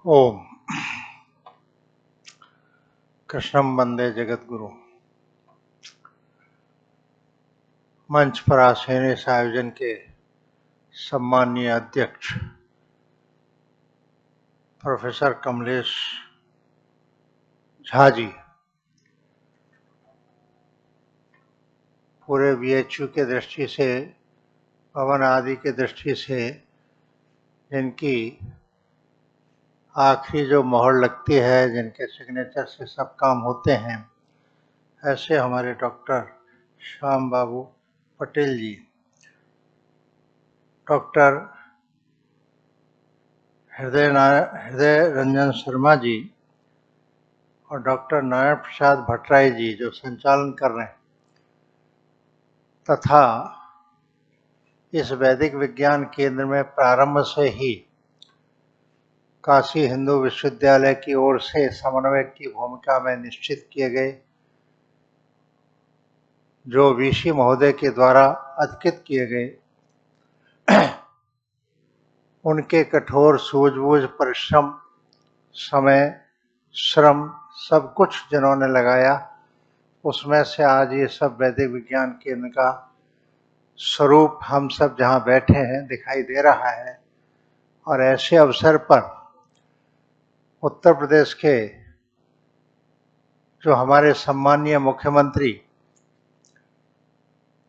ओम कृष्णम वंदे जगद्गुरु। मंच पर आसीन इस आयोजन के सम्माननीय अध्यक्ष प्रोफेसर कमलेश झा जी, पूरे बीएचयू के दृष्टि से, भवन आदि के दृष्टि से जिनकी आखिरी जो मोहर लगती है, जिनके सिग्नेचर से सब काम होते हैं, ऐसे हमारे डॉक्टर श्याम बाबू पटेल जी, डॉक्टर हृदय रंजन शर्मा जी और डॉक्टर नारायण प्रसाद भट्टराय जी जो संचालन कर रहे हैं, तथा इस वैदिक विज्ञान केंद्र में प्रारंभ से ही काशी हिंदू विश्वविद्यालय की ओर से समन्वयक की भूमिका में निश्चित किए गए, जो वीसी महोदय के द्वारा अधिकृत किए गए, उनके कठोर सूझबूझ, परिश्रम, समय, श्रम सब कुछ जिन्होंने लगाया, उसमें से आज ये सब वैदिक विज्ञान केंद्र का स्वरूप हम सब जहां बैठे हैं दिखाई दे रहा है। और ऐसे अवसर पर उत्तर प्रदेश के जो हमारे सम्माननीय मुख्यमंत्री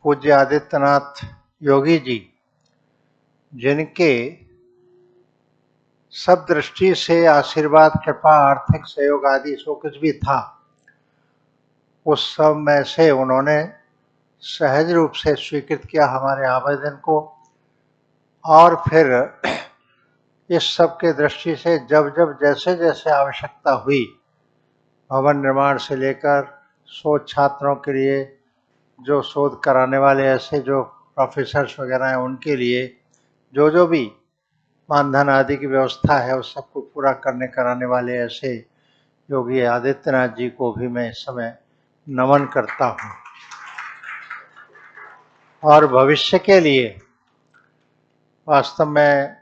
पूज्य आदित्यनाथ योगी जी, जिनके सब दृष्टि से आशीर्वाद, कृपा, आर्थिक सहयोग आदि जो कुछ भी था, उस सब में से उन्होंने सहज रूप से स्वीकृत किया हमारे आवेदन को। और फिर इस सब के दृष्टि से जब जब जैसे जैसे आवश्यकता हुई, भवन निर्माण से लेकर शोध छात्रों के लिए, जो शोध कराने वाले ऐसे जो प्रोफेसर्स वगैरह हैं उनके लिए जो भी मानधन आदि की व्यवस्था है, उस सबको पूरा करने कराने वाले ऐसे योगी आदित्यनाथ जी को भी मैं इस समय नमन करता हूँ। और भविष्य के लिए वास्तव में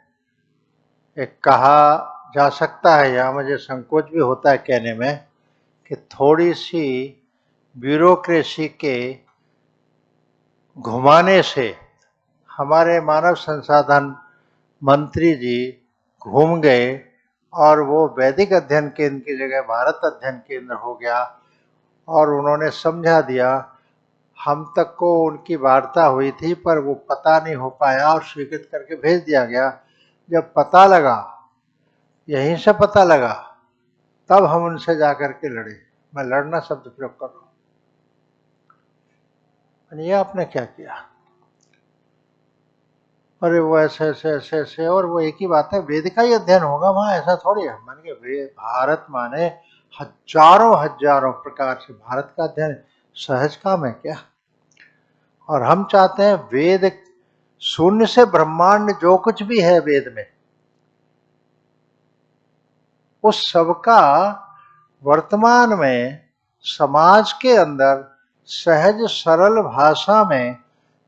एक कहा जा सकता है, या मुझे संकोच भी होता है कहने में, कि थोड़ी सी ब्यूरोक्रेसी के घुमाने से हमारे मानव संसाधन मंत्री जी घूम गए और वो वैदिक अध्ययन केंद्र की जगह भारत अध्ययन केंद्र हो गया। और उन्होंने समझा दिया, हम तक को उनकी वार्ता हुई थी पर वो पता नहीं हो पाया और स्वीकृत करके भेज दिया गया। जब पता लगा, यहीं से पता लगा, तब हम उनसे जाकर के लड़े। मैं लड़ना शब्द प्रयोग कर रहा हूँ। ये आपने क्या किया? अरे वो ऐसे ऐसे ऐसे ऐसे, और वो एक ही बात है, वेद का ही अध्ययन होगा वहां, ऐसा थोड़ी है। मान के भारत माने हजारों हजारों प्रकार से, भारत का अध्ययन सहज काम है क्या? और हम चाहते हैं वेद, शून्य से ब्रह्मांड जो कुछ भी है वेद में, उस सबका वर्तमान में समाज के अंदर सहज सरल भाषा में,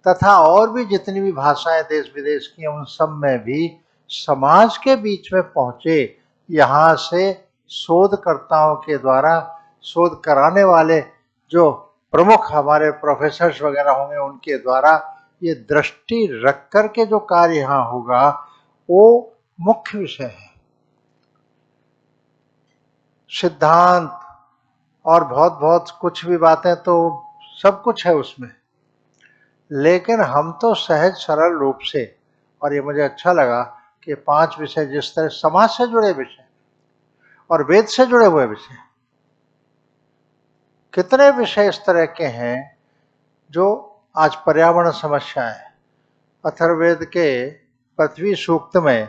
तथा और भी जितनी भी भाषाएं देश विदेश की, उन सब में भी समाज के बीच में पहुंचे। यहाँ से शोधकर्ताओं के द्वारा, शोध कराने वाले जो प्रमुख हमारे प्रोफेसर्स वगैरह होंगे, उनके द्वारा ये दृष्टि रख करके जो कार्य यहाँ होगा, वो मुख्य विषय है। सिद्धांत और बहुत बहुत कुछ भी बातें तो सब कुछ है उसमें, लेकिन हम तो सहज सरल रूप से, और ये मुझे अच्छा लगा कि 5 विषय, जिस तरह समाज से जुड़े विषय और वेद से जुड़े हुए विषय, कितने विषय इस तरह के हैं जो आज पर्यावरण समस्या है। अथर्ववेद के पृथ्वी सूक्त में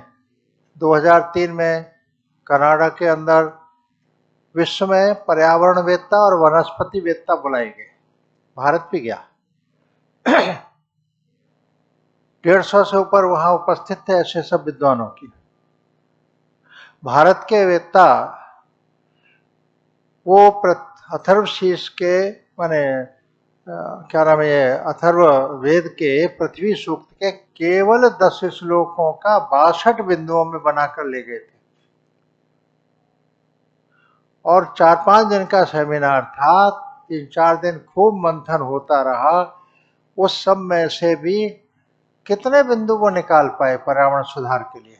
2003 में कनाडा के अंदर विश्व में पर्यावरणवेत्ता और वनस्पतिवेत्ता बुलाए गए, भारत भी गया। 150 से ऊपर वहां उपस्थित थे ऐसे सब विद्वानों की। भारत के वेत्ता वो अथर्वशीर्ष के, माने क्या नाम है, अथर्व वेद के पृथ्वी सूक्त के केवल 10 श्लोकों का 62 बिंदुओं में बनाकर ले गए थे। और 4-5 दिन का सेमिनार था। 3-4 दिन खूब मंथन होता रहा। उस सब में से भी कितने बिंदु वो निकाल पाए पर्यावरण सुधार के लिए?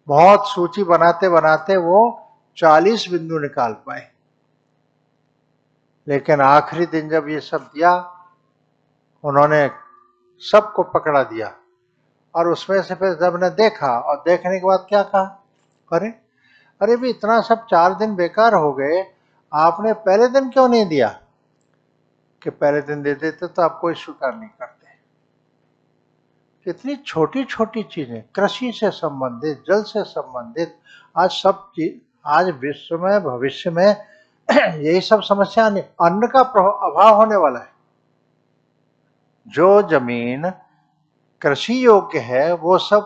बहुत सूची बनाते बनाते वो 40 बिंदु निकाल पाए। लेकिन आखिरी दिन जब ये सब दिया, उन्होंने सबको पकड़ा दिया। और उसमें से फिर जब ने देखा और देखने के बाद क्या कहा, अरे अरे भी इतना सब 4 दिन बेकार हो गए, आपने पहले दिन क्यों नहीं दिया? कि पहले दिन दे देते तो आप कोई स्वीकार नहीं करते। इतनी छोटी छोटी चीजें, कृषि से संबंधित, जल से संबंधित, आज सब चीज, आज विश्व में भविष्य में यही सब समस्या नहीं, अन्न का अभाव होने वाला है। जो जमीन कृषि योग्य है वो सब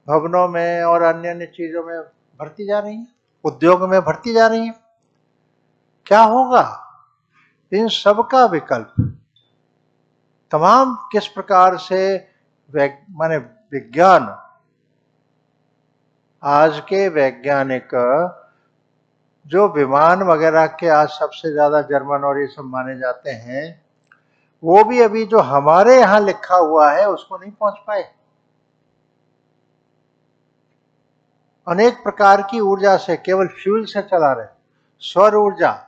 भवनों में और अन्य अन्य चीजों में भरती जा रही है, उद्योग में भरती जा रही है। क्या होगा? इन सब का विकल्प तमाम किस प्रकार से माने विज्ञान, आज के वैज्ञानिक जो विमान वगैरह के आज सबसे ज्यादा जर्मन और ये सब माने जाते हैं, वो भी अभी जो हमारे यहां लिखा हुआ है उसको नहीं पहुंच पाए। अनेक प्रकार की ऊर्जा से, केवल फ्यूल से चला रहे। सौर ऊर्जा,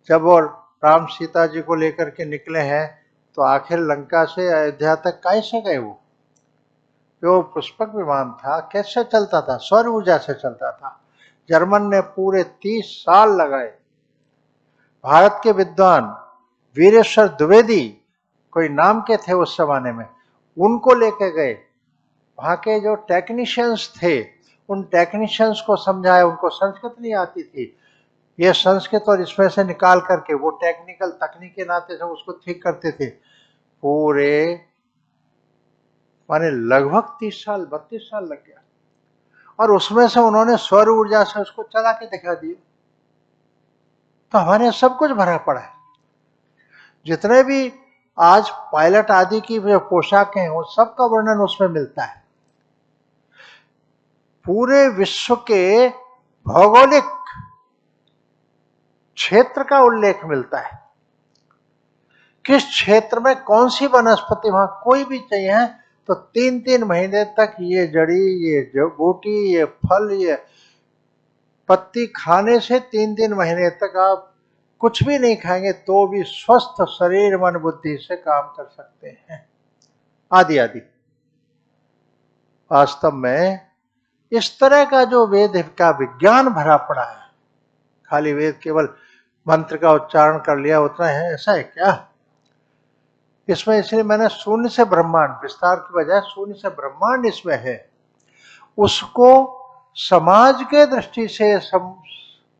जब वो राम सीता जी को लेकर के निकले हैं तो आखिर लंका से अयोध्या तक कैसे गए? वो जो पुष्पक विमान था कैसे चलता था? सौर ऊर्जा से चलता था। जर्मन ने पूरे 30 साल लगाए। भारत के विद्वान वीरेश्वर द्विवेदी, कोई नाम के थे उस जमाने में, उनको लेके गए। वहां के जो टेक्नीशियंस थे, उन टेक्नीशियंस को समझाया। उनको संस्कृत नहीं आती थी, ये संस्कृत और इसमें से निकाल करके वो टेक्निकल तकनीक के नाते से उसको ठीक करते थे। पूरे माने लगभग 30 साल 32 साल लग गया। और उसमें से उन्होंने सौर ऊर्जा से उसको चला के दिखा दिया। तो हमारे सब कुछ भरा पड़ा है। जितने भी आज पायलट आदि की जो पोशाकें हैं, वो सबका वर्णन उसमें मिलता है। पूरे विश्व के भौगोलिक क्षेत्र का उल्लेख मिलता है। किस क्षेत्र में कौन सी वनस्पति, वहां कोई भी चाहिए तो 3-3 महीने तक ये जड़ी, ये बूटी, ये फल, ये पत्ती खाने से 3-3 महीने तक आप कुछ भी नहीं खाएंगे तो भी स्वस्थ शरीर मन बुद्धि से काम कर सकते हैं, आदि आदि। वास्तव में इस तरह का जो वेद का विज्ञान भरा पड़ा है, खाली वेद केवल मंत्र का उच्चारण कर लिया उतना है, ऐसा है क्या? इसमें इसलिए मैंने शून्य से ब्रह्मांड, विस्तार की बजाय शून्य से ब्रह्मांड इसमें है। उसको समाज के दृष्टि से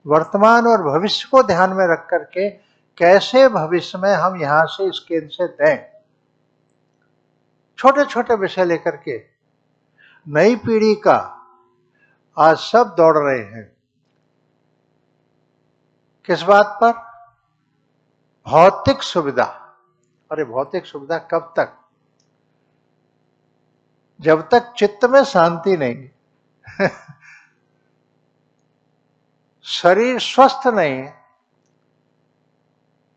वर्तमान और भविष्य को ध्यान में रख करके कैसे भविष्य में हम यहां से इस केंद्र से दें, छोटे छोटे विषय लेकर के नई पीढ़ी का आज सब दौड़ रहे हैं। किस बात पर? भौतिक सुविधा। अरे भौतिक सुविधा कब तक? जब तक चित्त में शांति नहीं शरीर स्वस्थ नहीं,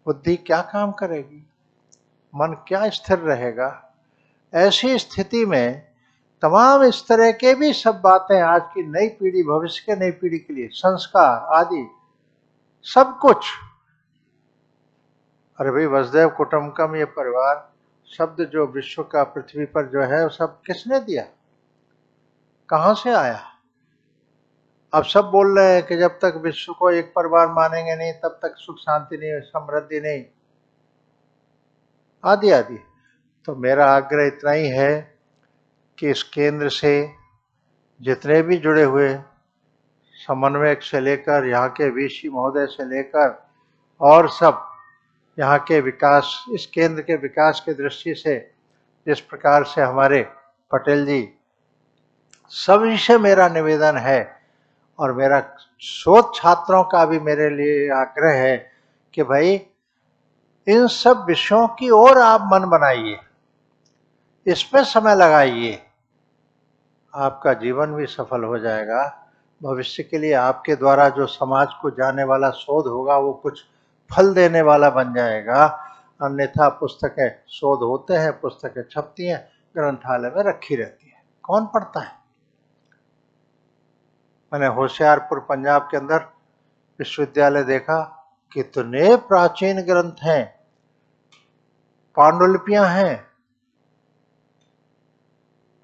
बुद्धि क्या काम करेगी, मन क्या स्थिर रहेगा? ऐसी स्थिति में तमाम इस तरह के भी सब बातें आज की नई पीढ़ी, भविष्य के नई पीढ़ी के लिए संस्कार आदि सब कुछ। अरे भाई, वसुधैव कुटुंबकम ये परिवार शब्द जो विश्व का पृथ्वी पर जो है वो सब किसने दिया, कहां से आया? अब सब बोल रहे हैं कि जब तक विश्व को एक परिवार मानेंगे नहीं तब तक सुख शांति नहीं, समृद्धि नहीं, आदि आदि। तो मेरा आग्रह इतना ही है कि इस केंद्र से जितने भी जुड़े हुए समन्वयक से लेकर यहाँ के वीसी महोदय से लेकर और सब यहाँ के विकास, इस केंद्र के विकास की दृष्टि से जिस प्रकार से हमारे पटेल जी, सभी से मेरा निवेदन है और मेरा शोध छात्रों का भी मेरे लिए आग्रह है कि भाई इन सब विषयों की ओर आप मन बनाइए, इसमें समय लगाइए, आपका जीवन भी सफल हो जाएगा। भविष्य के लिए आपके द्वारा जो समाज को जाने वाला शोध होगा वो कुछ फल देने वाला बन जाएगा। अन्यथा पुस्तकें शोध होते हैं, पुस्तकें छपती हैं, ग्रंथालय में रखी रहती है, कौन पढ़ता है। मैंने होशियारपुर पंजाब के अंदर विश्वविद्यालय देखा, कितने प्राचीन ग्रंथ हैं, पांडुलिपियां हैं।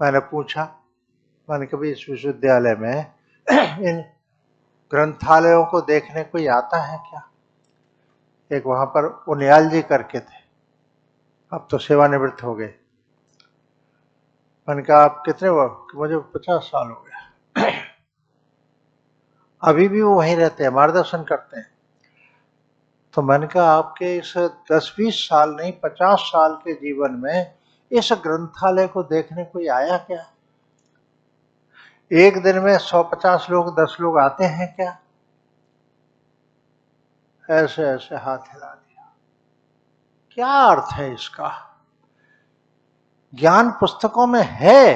मैंने पूछा, मैंने कभी इस विश्वविद्यालय में इन ग्रंथालयों को देखने कोई आता है क्या। एक वहां पर उनियाल जी करके थे, अब तो सेवानिवृत्त हो गए। मैंने कहा आप कितने वक्त, मुझे 50 साल हो गया। अभी भी वो वहीं रहते हैं, मार्गदर्शन करते हैं। तो मैंने कहा आपके इस 10-20 साल नहीं 50 साल के जीवन में इस ग्रंथालय को देखने कोई आया क्या। एक दिन में 100-50 लोग 10 लोग आते हैं क्या। ऐसे ऐसे हाथ हिला दिया। क्या अर्थ है इसका। ज्ञान पुस्तकों में है,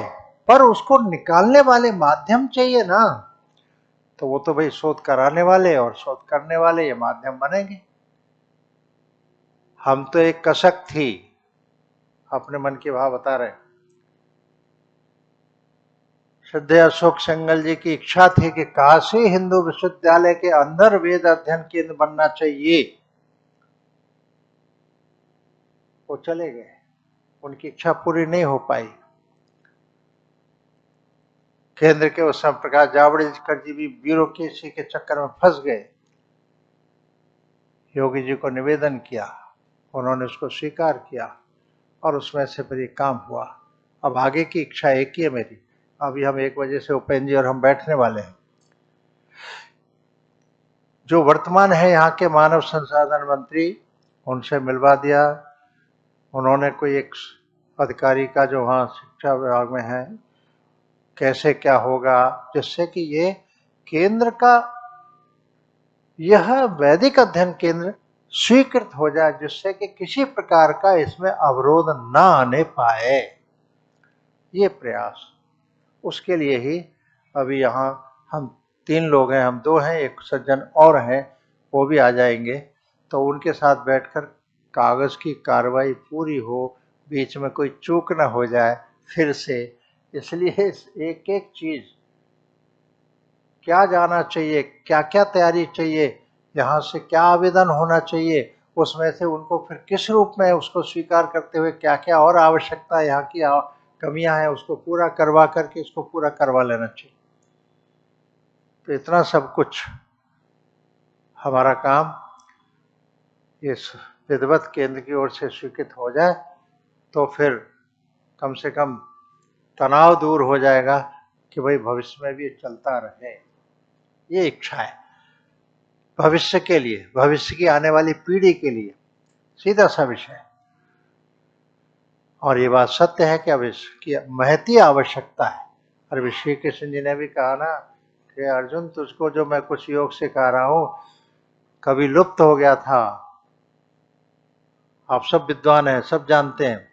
पर उसको निकालने वाले माध्यम चाहिए ना। तो वो तो भाई शोध कराने वाले और शोध करने वाले ये माध्यम बनेंगे। हम तो एक कसक थी, अपने मन की भाव बता रहे। श्रद्धेय अशोक सिंघल जी की इच्छा थी कि काशी हिंदू विश्वविद्यालय के अंदर वेद अध्ययन केंद्र बनना चाहिए। वो चले गए, उनकी इच्छा पूरी नहीं हो पाई। केंद्र के उस समय प्रकाश जावड़ेकर जी भी ब्यूरोक्रेसी के चक्कर में फंस गए। योगी जी को निवेदन किया, उन्होंने उसको स्वीकार किया और उसमें से फिर ये काम हुआ। अब आगे की इच्छा एक ही है मेरी। अभी हम 1 बजे से उपेंद्र जी और हम बैठने वाले हैं। जो वर्तमान है यहाँ के मानव संसाधन मंत्री, उनसे मिलवा दिया। उन्होंने कोई एक अधिकारी का जो वहाँ शिक्षा विभाग में है, कैसे क्या होगा जिससे कि ये केंद्र का यह वैदिक अध्ययन केंद्र स्वीकृत हो जाए, जिससे कि किसी प्रकार का इसमें अवरोध ना आने पाए। ये प्रयास, उसके लिए ही अभी यहाँ हम 3 लोग हैं, हम 2 हैं, एक सज्जन और हैं, वो भी आ जाएंगे। तो उनके साथ बैठकर कागज की कार्रवाई पूरी हो, बीच में कोई चूक ना हो जाए फिर से। इसलिए एक एक चीज क्या जाना चाहिए, क्या क्या तैयारी चाहिए, यहाँ से क्या आवेदन होना चाहिए, उसमें से उनको फिर किस रूप में उसको स्वीकार करते हुए क्या क्या और आवश्यकता यहाँ की कमियां हैं उसको पूरा करवा करके इसको पूरा करवा लेना चाहिए। तो इतना सब कुछ हमारा काम इस विधिवत केंद्र की ओर से स्वीकृत हो जाए तो फिर कम से कम तनाव दूर हो जाएगा कि भाई भविष्य में भी ये चलता रहे। ये इच्छा है भविष्य के लिए, भविष्य की आने वाली पीढ़ी के लिए, सीधा सा विषय। और ये बात सत्य है कि अब इसकी महती आवश्यकता है। और श्री कृष्ण जी ने भी कहा ना कि अर्जुन तुझको जो मैं कुछ योग सिखा रहा हूं कभी लुप्त हो गया था। आप सब विद्वान हैं, सब जानते हैं।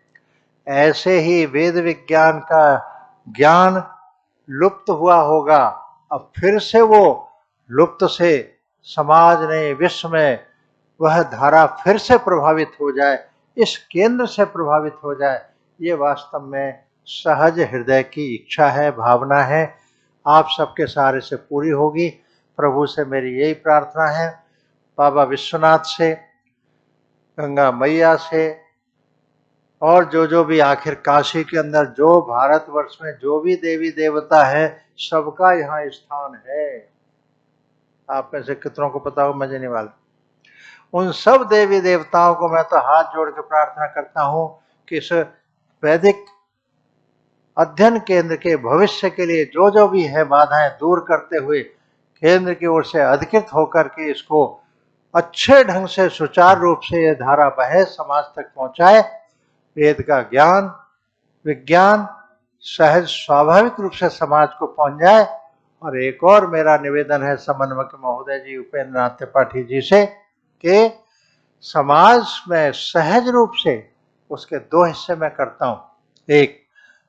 ऐसे ही वेद विज्ञान का ज्ञान लुप्त हुआ होगा, अब फिर से वो लुप्त से समाज ने विश्व में वह धारा फिर से प्रभावित हो जाए, इस केंद्र से प्रभावित हो जाए, ये वास्तव में सहज हृदय की इच्छा है, भावना है। आप सबके सहारे से पूरी होगी। प्रभु से मेरी यही प्रार्थना है, बाबा विश्वनाथ से, गंगा मैया से, और जो भी आखिर काशी के अंदर जो भारतवर्ष में जो भी देवी देवता है सबका यहाँ स्थान है। आप में से कितनों को पता हो मुझे नहीं मालूम। उन सब देवी देवताओं को मैं तो हाथ जोड़ के प्रार्थना करता हूँ कि इस वैदिक अध्ययन केंद्र के भविष्य के लिए जो भी है बाधाएं दूर करते हुए केंद्र की ओर से अधिकृत होकर के इसको अच्छे ढंग से सुचारू रूप से यह धारा बहे, समाज तक पहुंचाए। वेद का ज्ञान विज्ञान सहज स्वाभाविक रूप से समाज को पहुंच जाए। और एक और मेरा निवेदन है समन्वयक महोदय जी उपेंद्र नाथ त्रिपाठी जी से कि समाज में सहज रूप से उसके 2 हिस्से में करता हूं। एक,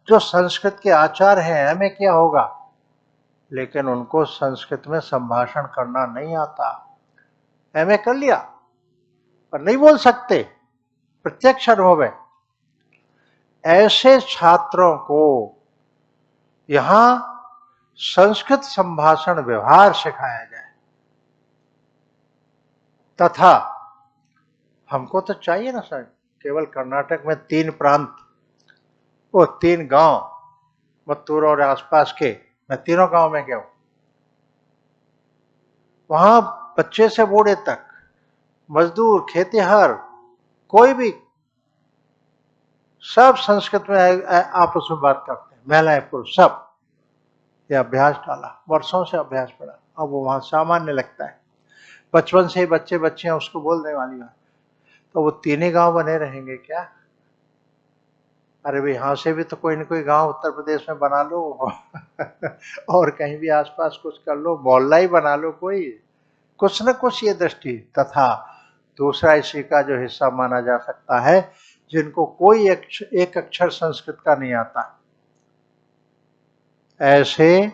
जो संस्कृत के आचार हैं हमें क्या होगा, लेकिन उनको संस्कृत में संभाषण करना नहीं आता। एमए कर लिया पर नहीं बोल सकते, प्रत्यक्ष अनुभव है। ऐसे छात्रों को यहां संस्कृत संभाषण व्यवहार सिखाया जाए। तथा हमको तो चाहिए ना सर, केवल कर्नाटक में 3 प्रांत, वो 3 गांव, मत्तूर और आसपास के, मैं तीनों गांव में गया हूं। वहां बच्चे से बूढ़े तक, मजदूर, खेतिहर, कोई भी, सब संस्कृत में आपस में बात करते हैं, महिलाएं पुरुष सब। ये अभ्यास डाला, वर्षों से अभ्यास पड़ा, अब वो वहां सामान्य लगता है। बचपन से ही बच्चे बच्चियां उसको बोलने वाली बात, तो वो 3 ही गांव बने रहेंगे क्या? अरे भाई, यहां से भी तो कोई ना कोई गांव उत्तर प्रदेश में बना लो और कहीं भी आसपास कुछ कर लो, मोहल्ला ही बना लो, कोई कुछ न कुछ ये दृष्टि। तथा दूसरा इसी का जो हिस्सा माना जा सकता है, जिनको कोई एक अक्षर संस्कृत का नहीं आता, ऐसे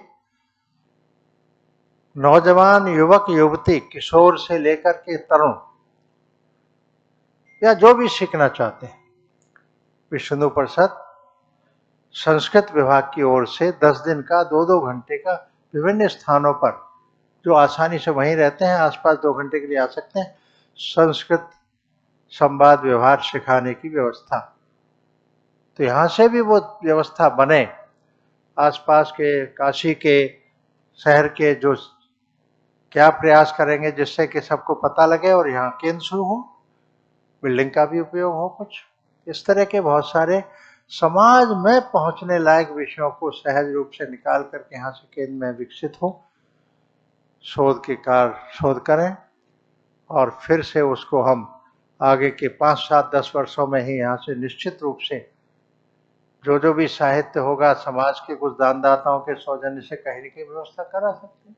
नौजवान, युवक, युवती, किशोर से लेकर के तरुण, या जो भी सीखना चाहते हैं, विष्णु परिषद संस्कृत विभाग की ओर से 10 दिन का 2-2 घंटे का विभिन्न स्थानों पर, जो आसानी से वहीं रहते हैं आसपास 2 घंटे के लिए आ सकते हैं, संस्कृत संवाद व्यवहार सिखाने की व्यवस्था। तो यहां से भी वो व्यवस्था बने, आसपास के, काशी के, शहर के, जो क्या प्रयास करेंगे जिससे कि सबको पता लगे और यहाँ केंद्र शुरू हो, बिल्डिंग का भी उपयोग हो, कुछ इस तरह के बहुत सारे समाज में पहुंचने लायक विषयों को सहज रूप से निकाल करके यहाँ से केंद्र में विकसित हो, शोध के कार्य शोध करें, और फिर से उसको हम आगे के 5, 7, 10 वर्षों में ही यहाँ से निश्चित रूप से जो भी साहित्य होगा, समाज के कुछ दानदाताओं के सौजन्य से कहने की व्यवस्था करा सकते हैं।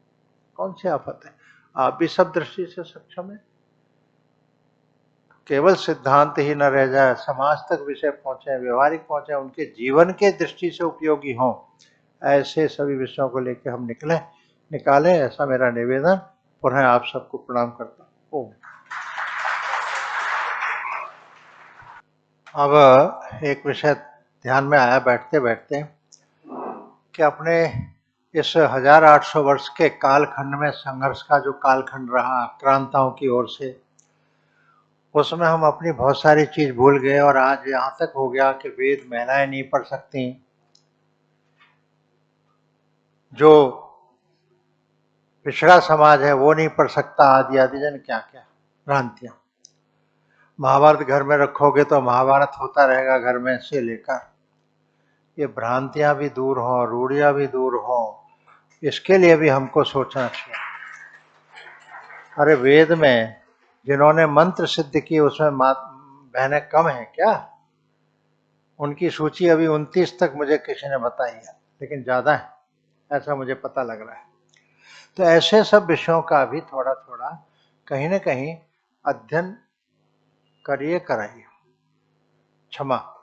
कौन सी आफत है? आप भी सब दृष्टि से सक्षम है। केवल सिद्धांत ही न रह जाए, समाज तक विषय पहुंचे, व्यवहारिक पहुंचे, उनके जीवन के दृष्टि से उपयोगी हों, ऐसे सभी विषयों को लेकर हम निकालें, ऐसा मेरा निवेदन। पुनः आप सबको प्रणाम करता हूं। अब एक विषय ध्यान में आया बैठते बैठते कि अपने इस 1800 वर्ष के कालखंड में संघर्ष का जो कालखंड रहा आक्रांताओं की ओर से, उसमें हम अपनी बहुत सारी चीज भूल गए और आज यहाँ तक हो गया कि वेद महिलाएं नहीं पढ़ सकती, जो पिछड़ा समाज है वो नहीं पढ़ सकता, आदि आदि जन क्या क्या भ्रांतियां। महाभारत घर में रखोगे तो महाभारत होता रहेगा घर में से लेकर। ये भ्रांतियां भी दूर हों, रूढ़ियां भी दूर हों, इसके लिए भी हमको सोचना चाहिए। अरे वेद में जिन्होंने मंत्र सिद्ध की उसमें बहनें कम हैं क्या? उनकी सूची अभी 29 तक मुझे किसी ने बताई है, लेकिन ज्यादा है ऐसा मुझे पता लग रहा है। तो ऐसे सब विषयों का भी थोड़ा थोड़ा कहीं न कहीं अध्ययन करिए, कराइए। क्षमा।